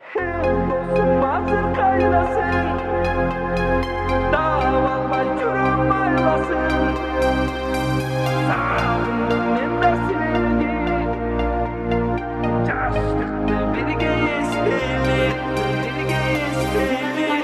Dostum hazır kaynasın, davalma yürüm aylasın. Sağlığın endesini, çaştıklı birge isteyli, birge isteyli.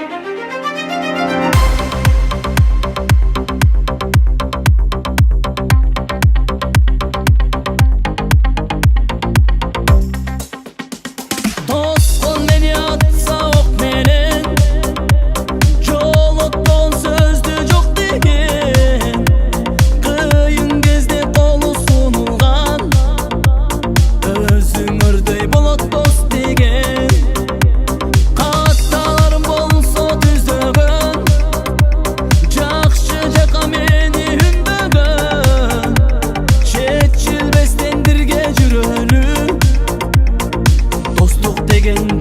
Toskon beni atsa ok menen Jolotton сөздү жок деген Кыйын кезде колу сунулган Өзүңөрдөй болот дос деген Катталарым болсо түздөгөн Жакшы жака мени үндөгөн Чечилбестен бирге жүрөлү Достук деген